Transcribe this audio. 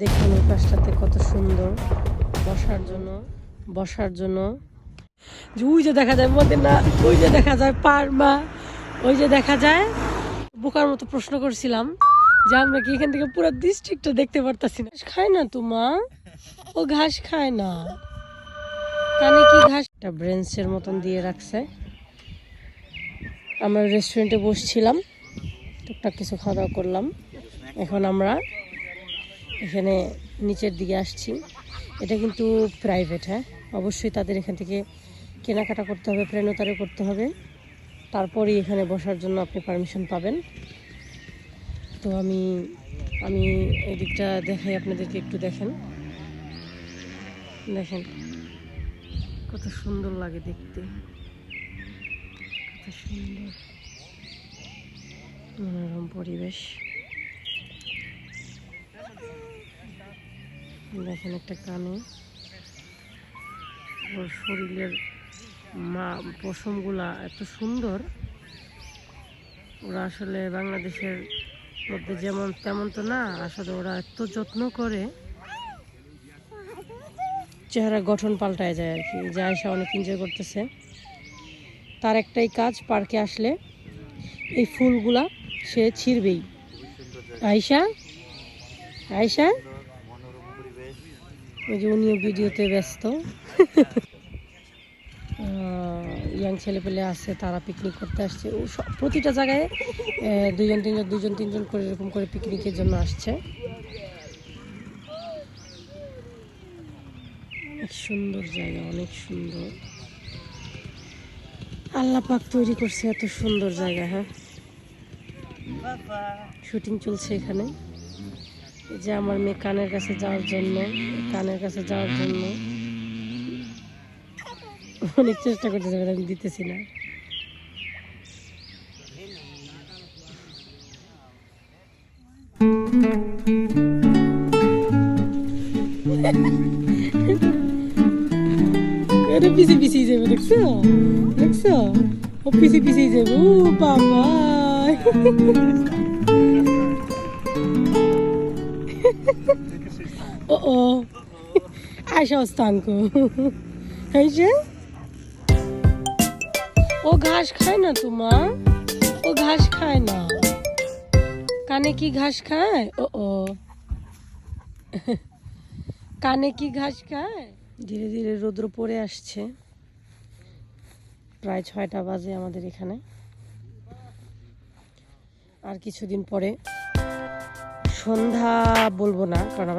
দেখুন এই পাশটাতে কত সুন্দর বসার জন্য ওই যে দেখা যায় মদিনা, ওই যে দেখা যায় পারমা, ওই যে দেখা যায়। বোকার মতো প্রশ্ন করছিলাম যে আমরা কি এখান থেকে পুরো ডিস্ট্রিক্টটা দেখতে পারতাছি না। খায় না তোমা, ও ঘাস খায় না। কানে কি ঘাস, একটা ব্রেঞ্চের মতন দিয়ে রাখছে। আমরা রেস্টুরেন্টে বসছিলাম, টুকটাক কিছু খাওয়া দাওয়া করলাম। এখন আমরা এখানে নিচের দিকে আসছি। এটা কিন্তু প্রাইভেট, হ্যাঁ, অবশ্যই তাদের এখান থেকে কেনাকাটা করতে হবে, প্রেরণতারে করতে হবে, তারপরেই এখানে বসার জন্য আপনি পারমিশন পাবেন। তো আমি এদিকটা দেখাই আপনাদেরকে, একটু দেখেন কত সুন্দর লাগে দেখতে, কত সুন্দর মনোরম পরিবেশ। দেখেন একটা কানে, ওর শরীরের পশমগুলা এত সুন্দর। ওরা আসলে বাংলাদেশের মধ্যে যেমন তেমন তো না, আসলে ওরা এত যত্ন করে, চেহারা গঠন পাল্টায় যায় আর কি। যে আয়শা অনেক এনজয় করতেছে। তার একটাই কাজ, পার্কে আসলে এই ফুলগুলা সে ছিঁড়বেই। আয়শা ওই যে উনিও ভিডিওতে ব্যস্ত। ইয়াং ছেলেপেলে আছে, তারা পিকনিক করতে আসছে। ও প্রতিটা জায়গায় দুজন তিনজন করে এরকম করে পিকনিকের জন্য আসছে। অনেক সুন্দর জায়গা, অনেক সুন্দর। আল্লাহ পাক তৈরি করছে এত সুন্দর জায়গা। হ্যাঁ, শুটিং চলছে এখানে। এই যে আমার মেয়ে কানের কাছে যাওয়ার জন্য অনেক চেষ্টা করতেছে, আমি দিতেছি না। পিছিয়ে পিছিয়ে যাবে, দেখছো ও পিছিয়ে পিছিয়ে যাবে। ও বাবা, ও আয়শা stanco. Aisha? ও ঘাস খায় না তোমা, ও ঘাস খায় না। কানে কি ঘাস খায়? ও কানে কি ঘাস খায়? ধীরে ধীরে রৌদ্র পড়ে আসছে। প্রায় 6টা বাজে আমাদের এখানে। আর কিছুদিন পরে সন্ধ্যা বলবো না, কারণ আমাদের